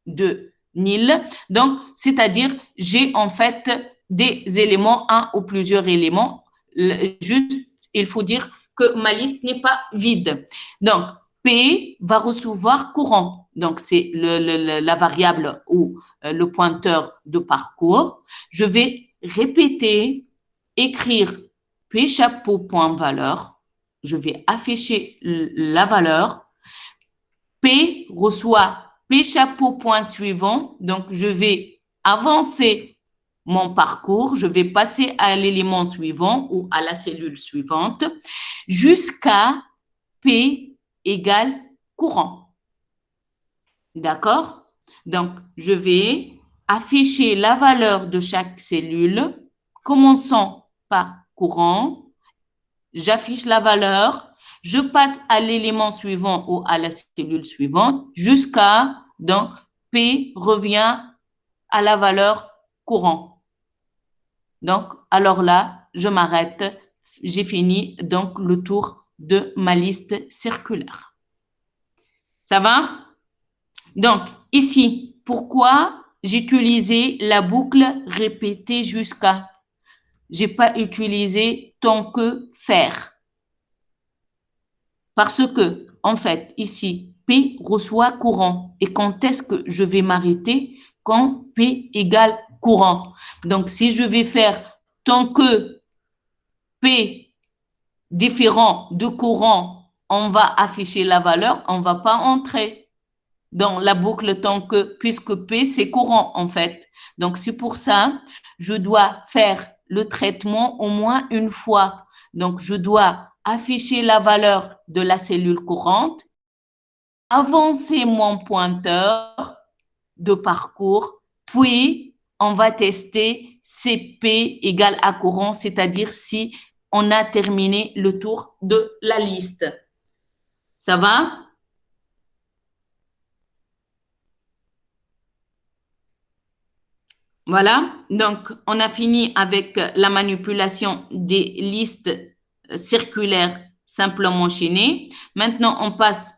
de nil. Donc, c'est-à-dire j'ai en fait des éléments, un ou plusieurs éléments. Juste, il faut dire que ma liste n'est pas vide. Donc, P va recevoir courant. Donc, c'est la variable ou le pointeur de parcours. Je vais répéter, écrire P chapeau point valeur. Je vais afficher la valeur. P reçoit P chapeau point suivant. Donc, je vais avancer mon parcours. Je vais passer à l'élément suivant ou à la cellule suivante jusqu'à P égale courant. D'accord? Donc, je vais afficher la valeur de chaque cellule, commençant par courant. J'affiche la valeur, je passe à l'élément suivant ou à la cellule suivante jusqu'à, donc, P revient à la valeur courant. Donc, alors là, je m'arrête. J'ai fini donc le tour de ma liste circulaire. Ça va? Donc, ici, pourquoi j'ai utilisé la boucle répétée jusqu'à? J'ai pas utilisé tant que faire. Parce que, en fait, ici, P reçoit courant. Et quand est-ce que je vais m'arrêter? Quand P égale courant. Donc, si je vais faire tant que P différent de courant, on va afficher la valeur, on va pas entrer dans la boucle tant que, puisque P, c'est courant, en fait. Donc, c'est pour ça, je dois faire le traitement au moins une fois. Donc, je dois afficher la valeur de la cellule courante, avancer mon pointeur de parcours, puis on va tester si P égale à courant, c'est-à-dire si on a terminé le tour de la liste. Ça va? Voilà, donc on a fini avec la manipulation des listes circulaires simplement enchaînées. Maintenant, on passe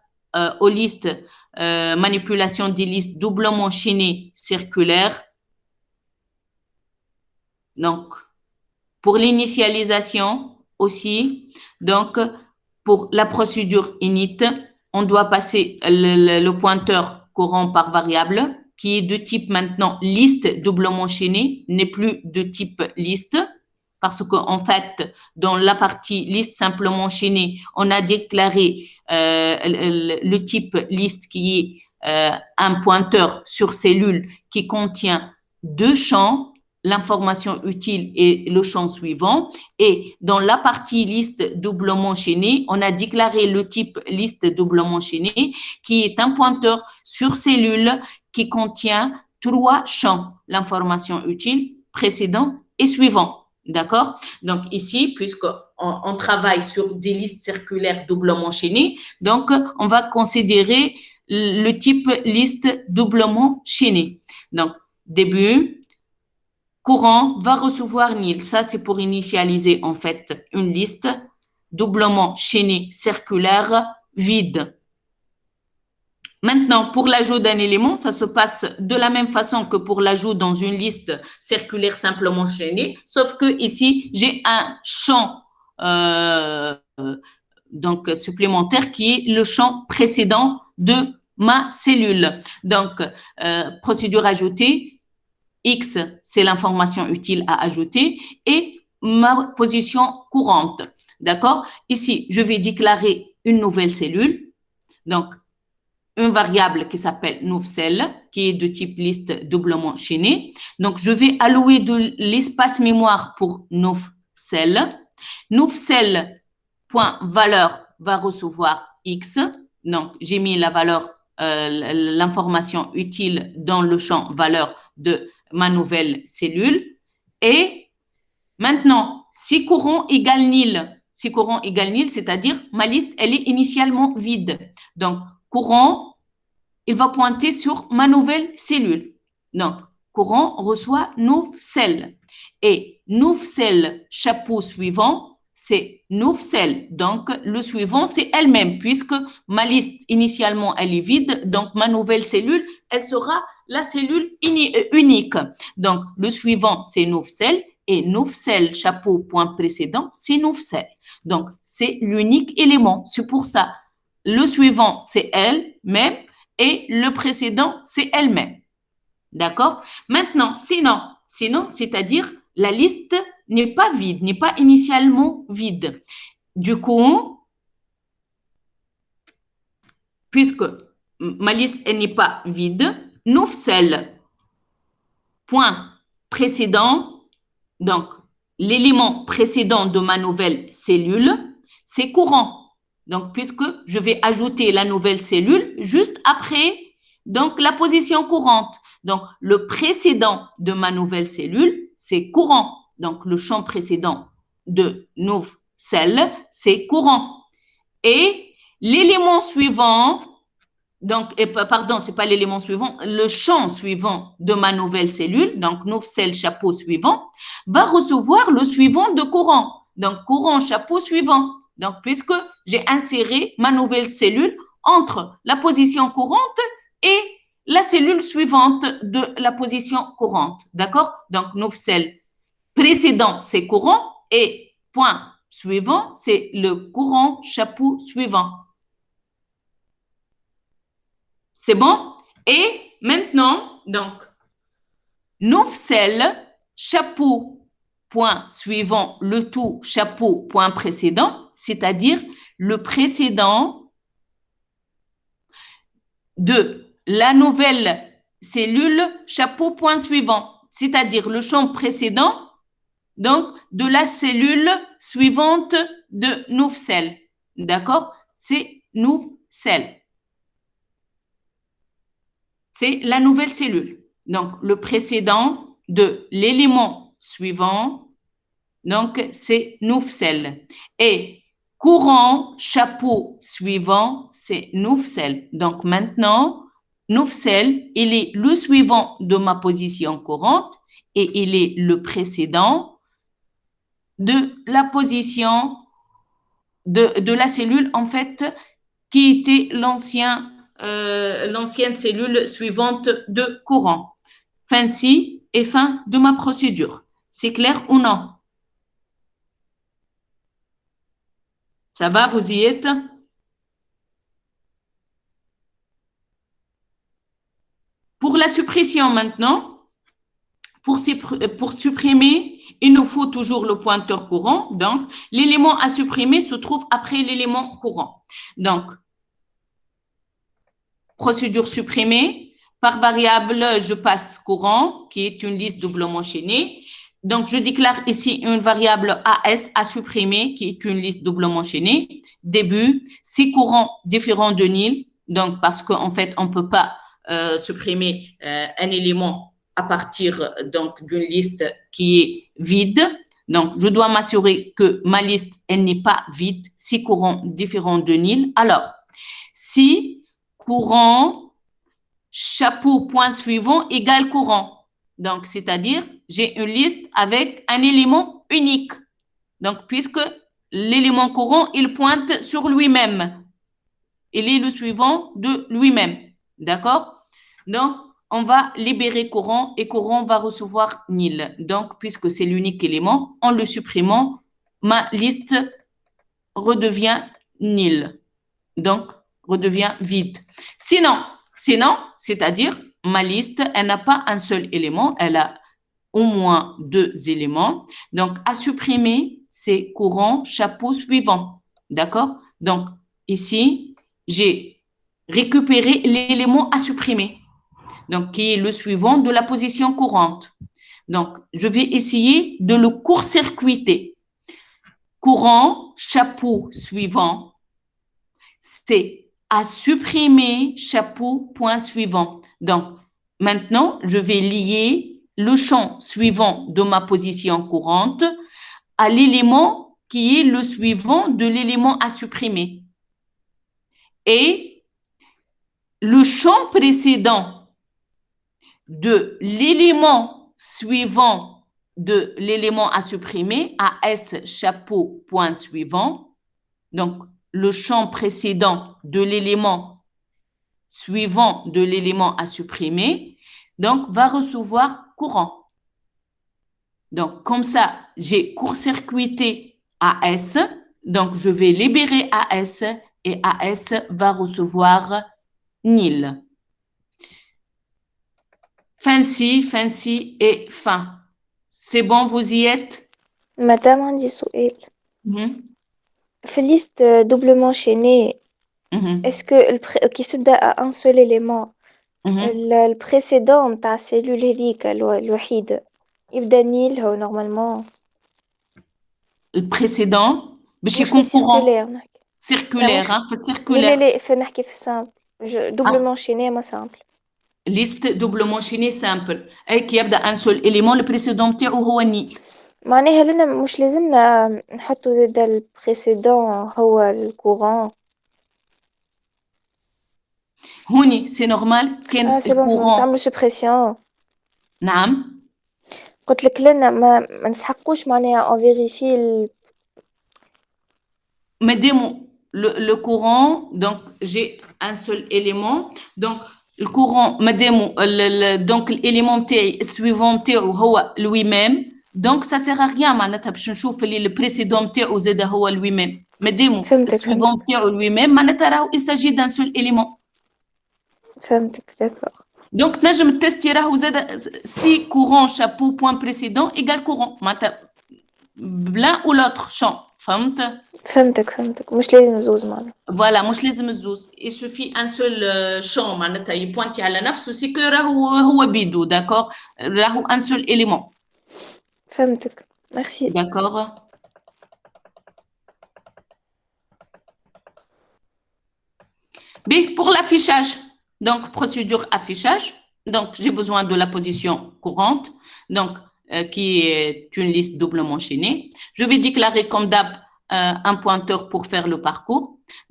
aux listes, manipulation des listes doublement enchaînées circulaires. Donc, pour l'initialisation aussi, donc pour la procédure init, on doit passer le pointeur courant par variable qui est de type maintenant liste doublement enchaînée, n'est plus de type liste, parce qu'en fait, dans la partie liste simplement enchaînée, on a déclaré le type liste qui est un pointeur sur cellule qui contient deux champs, l'information utile et le champ suivant. Et dans la partie liste doublement enchaînée, on a déclaré le type liste doublement enchaînée qui est un pointeur sur cellule qui contient trois champs, l'information utile, précédent et suivant. D'accord? Donc ici, puisqu'on travaille sur des listes circulaires doublement enchaînées, donc on va considérer le type liste doublement enchaînée. Donc, début, courant va recevoir nil. Ça, c'est pour initialiser en fait une liste doublement enchaînée circulaire vide. Maintenant, pour l'ajout d'un élément, ça se passe de la même façon que pour l'ajout dans une liste circulaire simplement enchaînée, sauf que ici, j'ai un champ donc supplémentaire qui est le champ précédent de ma cellule. Donc, procédure ajoutée, X, c'est l'information utile à ajouter et ma position courante. D'accord? Ici, je vais déclarer une nouvelle cellule. Donc, une variable qui s'appelle nouvelle, qui est de type liste doublement enchaînée. Donc, je vais allouer de l'espace mémoire pour nouvelle. Nouvelle.valeur va recevoir X. Donc, j'ai mis la valeur, l'information utile dans le champ valeur de ma nouvelle cellule. Et maintenant, si courant égale nil, c'est-à-dire ma liste, elle est initialement vide. Donc, courant, il va pointer sur ma nouvelle cellule. Donc, courant reçoit nouvelle. Et nouvelle chapeau suivant, c'est nouvelle. Donc, le suivant, c'est elle-même, puisque ma liste, initialement, elle est vide. Donc, ma nouvelle cellule, elle sera la cellule unique. Donc, le suivant, c'est nouvelle. Et nouvelle chapeau point précédent, c'est nouvelle. Donc, c'est l'unique élément. C'est pour ça le suivant, c'est elle-même et le précédent, c'est elle-même. D'accord? Maintenant, sinon, c'est-à-dire la liste n'est pas vide, n'est pas initialement vide. Du coup, puisque ma liste elle n'est pas vide, Nufsel, point précédent, donc l'élément précédent de ma nouvelle cellule, c'est courant. Donc, puisque je vais ajouter la nouvelle cellule juste après donc la position courante. Donc, le précédent de ma nouvelle cellule, c'est courant. Donc, le champ précédent de Nufsel, c'est courant. Et l'élément suivant, donc, pardon, c'est pas l'élément suivant, le champ suivant de ma nouvelle cellule, donc Nufsel chapeau suivant, va recevoir le suivant de courant. Donc, courant chapeau suivant. Donc, puisque j'ai inséré ma nouvelle cellule entre la position courante et la cellule suivante de la position courante. D'accord? Donc, Nufsel précédent, c'est courant et point suivant, c'est le courant chapeau suivant. C'est bon? Et maintenant, donc, Nufsel, chapeau, point suivant, le tout, chapeau, point précédent, c'est-à-dire le précédent de la nouvelle cellule, chapeau, point suivant, c'est-à-dire le champ précédent, donc, de la cellule suivante de Nufsel. D'accord? C'est Nufsel. C'est la nouvelle cellule. Donc, le précédent de l'élément suivant, donc, c'est Nufsel. Et courant, chapeau suivant, c'est Nufsel. Donc, maintenant, Nufsel, il est le suivant de ma position courante et il est le précédent de la position de la cellule, en fait, qui était l'ancienne cellule suivante de courant. Fin-ci et fin de ma procédure. C'est clair ou non? Ça va, vous y êtes? Pour la suppression maintenant, pour supprimer, il nous faut toujours le pointeur courant. Donc, l'élément à supprimer se trouve après l'élément courant. Donc, procédure supprimée. Par variable, je passe courant, qui est une liste doublement chaînée. Donc, je déclare ici une variable AS à supprimer, qui est une liste doublement chaînée. Début, si courant différent de nil, donc parce qu'en fait, on ne peut pas supprimer un élément à partir donc d'une liste qui est vide. Donc, je dois m'assurer que ma liste, elle n'est pas vide, si courant différent de nil. Alors, si courant, chapeau, point suivant, égale courant. Donc, c'est-à-dire, j'ai une liste avec un élément unique. Donc, puisque l'élément courant, il pointe sur lui-même. Il est le suivant de lui-même. D'accord? Donc, on va libérer courant et courant va recevoir nil. Donc, puisque c'est l'unique élément, en le supprimant, ma liste redevient nil. Donc, redevient vide. Sinon, c'est-à-dire ma liste, elle n'a pas un seul élément, elle a au moins deux éléments. Donc, à supprimer, c'est courant, chapeau suivant. D'accord? Donc, ici, j'ai récupéré l'élément à supprimer, donc qui est le suivant de la position courante. Donc, je vais essayer de le court-circuiter. Courant, chapeau suivant, c'est à supprimer chapeau, point suivant. Donc, maintenant, je vais lier le champ suivant de ma position courante à l'élément qui est le suivant de l'élément à supprimer. Et le champ précédent de l'élément suivant de l'élément à supprimer, AS chapeau, point suivant, donc le champ précédent de l'élément suivant de l'élément à supprimer, donc va recevoir courant. Donc, comme ça, j'ai court-circuité AS, donc je vais libérer AS et AS va recevoir Nil. Fancy et fin. C'est bon, vous y êtes? Madame عندي سؤال. Mhm. في liste doublement enchaînée, Mhm. est-ce que qui se donne à un seul élément, Mhm. le précédent نتاع cellule هذيك الوحيد يبدا نيل هو normalement Le précédent, مش بشي في يكون courant circulaire نحكي. لا circulaire, مش hein, في لا circulaire. لا في نحكي في simple doublement Ah, enchaîné ما simple. liste doublement enchaînée simple. أي qui يبدأ un seul élément, le précédent تاعو هو Nil. معناها لنا مش لازمنا نحطو زاد البريسيدون هو الكورون. هوني c'est normal كان سي بون باش الcourant. نعملو سوبريسيون. نعم. قلت لك لنا ما نسحقوش معناها اون فيريفي Madame, le courant, donc j'ai un seul élément. Donc le courant, madame, donc l'élément suivant هو lui-même. Donc ça sert à rien معناتها باش نشوف اللي le précédent تاعو زاد هو lui-même. madame, فهمتك suivant تاعو lui-même معناتها راهو il s'agit d'un seul élément. داكور. Donc نجم تستي راهو زاد si courant chapeau point précédent égale courant معناتها l'un ou l'autre champ. فهمت؟ فهمتك مش لازم زوز معناها. فوالا مش لازم الزوز il suffit un seul champ معناتها يبوانتي على نفسه سي كو راهو هو بيدو داكور راهو un seul élément فهمتك ميرسي. d'accord B pour l'affichage donc procédure affichage donc j'ai besoin de la position courante donc qui est une liste doublement enchaînée je vais déclarer comme d'hab un pointeur pour faire le parcours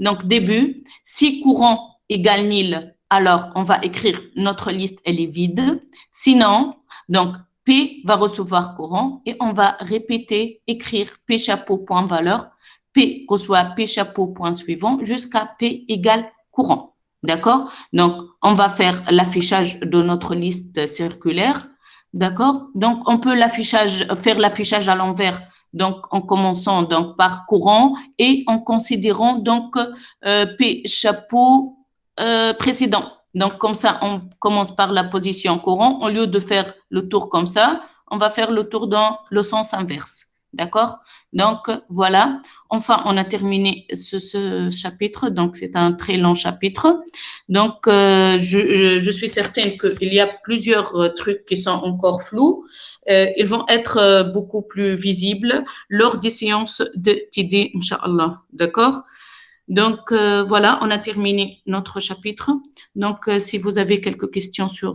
donc début si courant égale nil alors on va écrire notre liste elle est vide sinon donc P va recevoir courant et on va répéter écrire P chapeau point valeur P reçoit P chapeau point suivant jusqu'à P égale courant. D'accord? Donc, on va faire l'affichage de notre liste circulaire. D'accord? Donc, on peut faire l'affichage à l'envers. Donc, en commençant donc par courant et en considérant donc P chapeau précédent. Donc, comme ça, on commence par la position courant. Au lieu de faire le tour comme ça, on va faire le tour dans le sens inverse. D'accord? Donc, voilà. Enfin, on a terminé ce chapitre. Donc, c'est un très long chapitre. Donc, je suis certaine qu'il y a plusieurs trucs qui sont encore flous. Ils vont être beaucoup plus visibles lors des séances de TD, Inch'Allah. D'accord? Donc, voilà, on a terminé notre chapitre. Donc, si vous avez quelques questions sur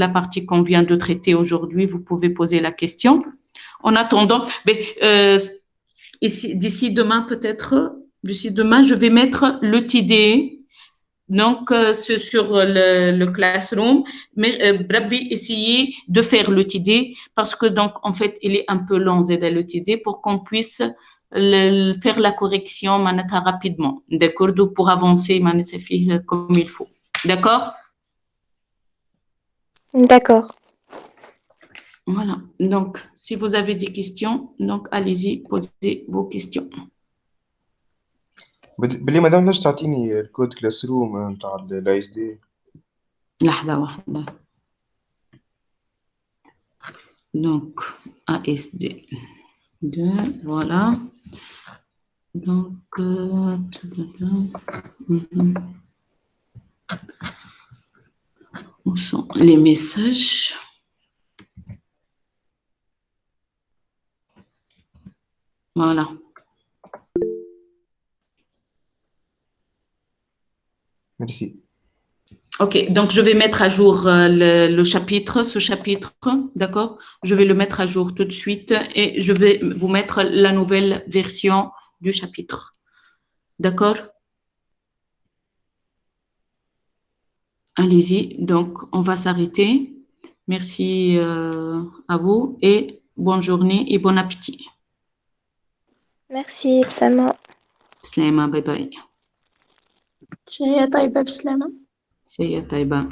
la partie qu'on vient de traiter aujourd'hui, vous pouvez poser la question. En attendant, d'ici demain peut-être, d'ici demain, je vais mettre le TD, donc sur le classroom, mais Brabbi essayer de faire le TD parce que donc en fait il est un peu long le TD pour qu'on puisse faire la correction manata rapidement, d'accord, pour avancer manata comme il faut, d'accord. D'accord. Voilà, donc si vous avez des questions, donc allez-y, posez vos questions. باللي مدام باش تعطيني الكود كلاس روم نتاع الاي اس دي. لحظة واحدة. Donc, ASD 2, voilà. Donc, où sont les messages? Voilà. Merci. Ok, donc je vais mettre à jour le chapitre, ce chapitre, d'accord? Je vais le mettre à jour tout de suite et je vais vous mettre la nouvelle version du chapitre. D'accord? Allez-y, donc on va s'arrêter. Merci à vous et bonne journée et bon appétit. Merci بسلامة. Slema, bye bye. شي طيبة بسلامة. شيء طيبة.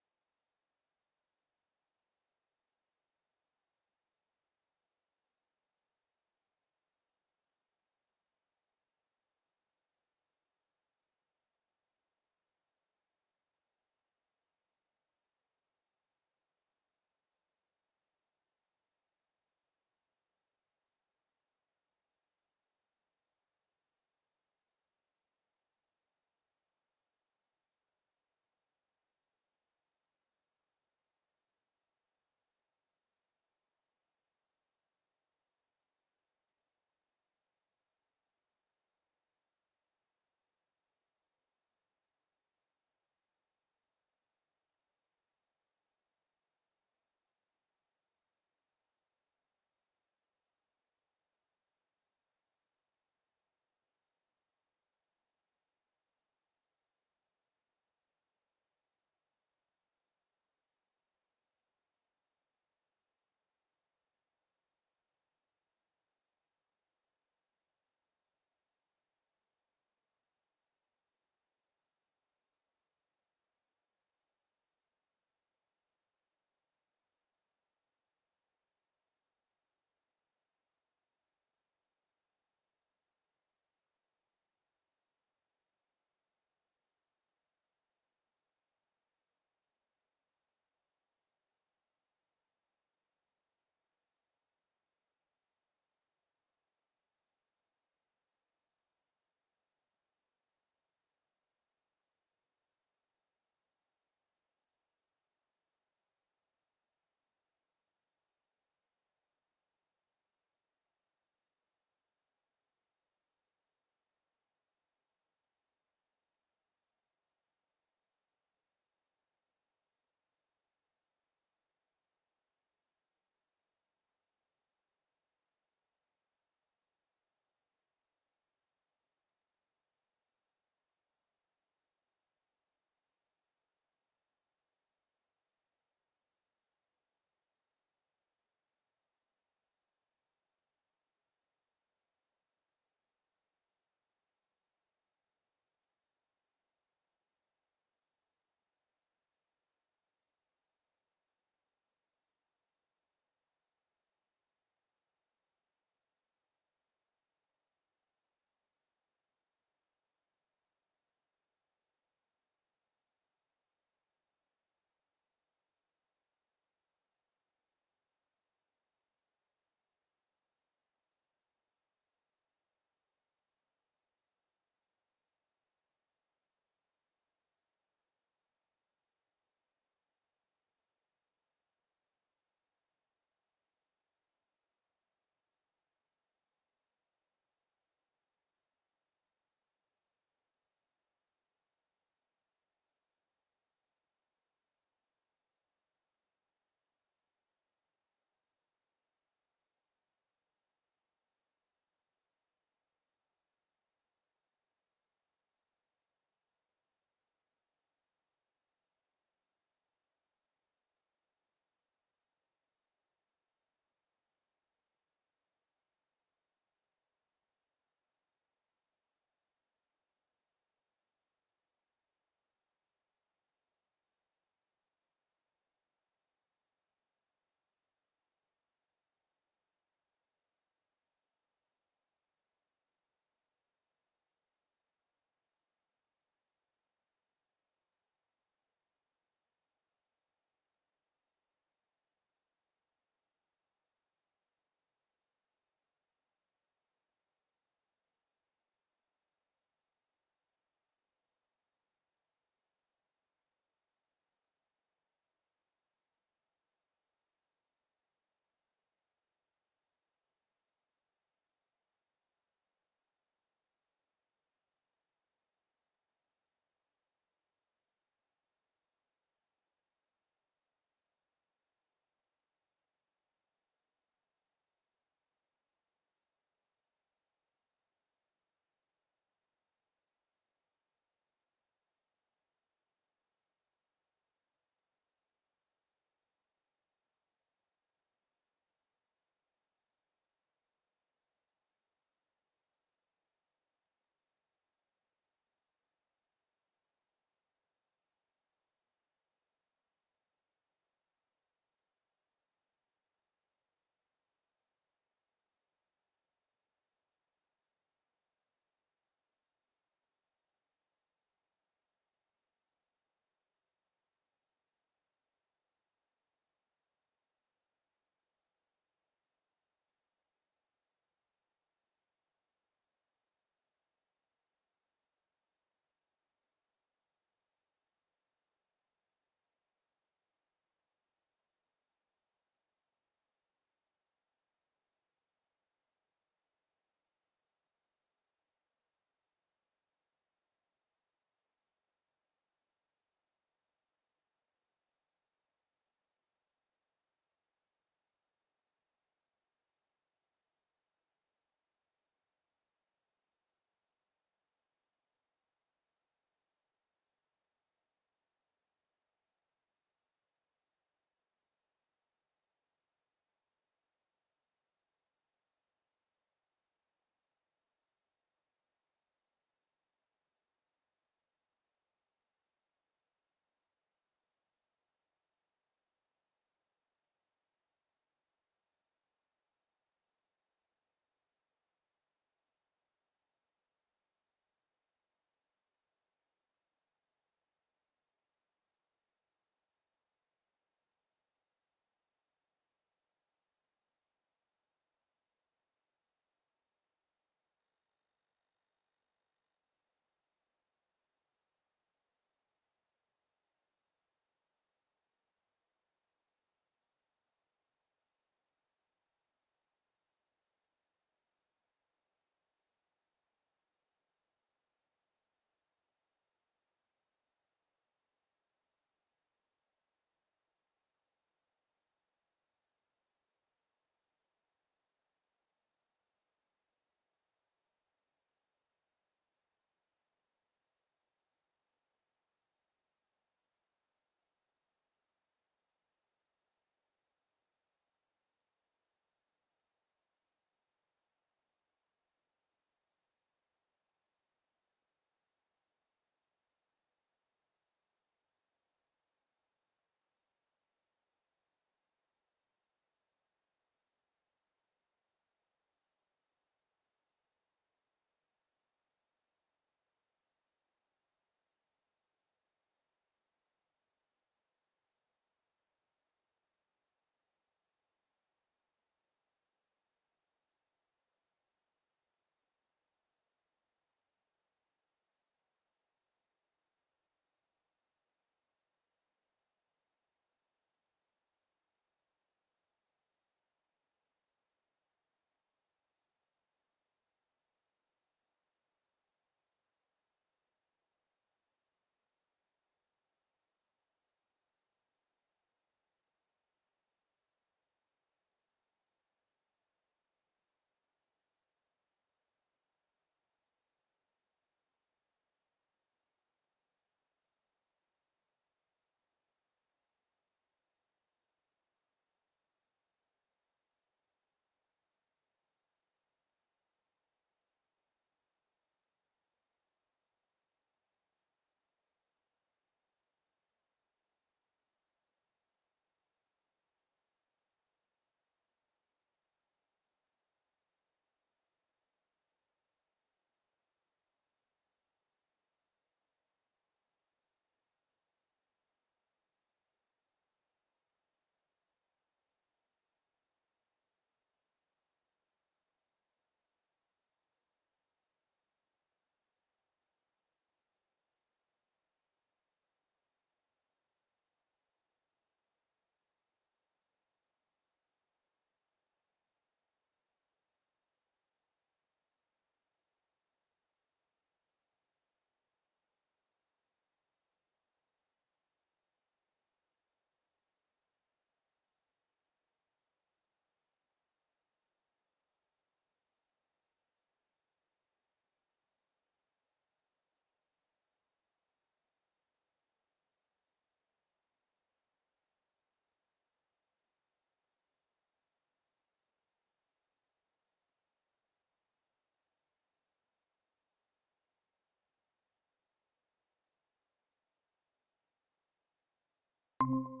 الكود.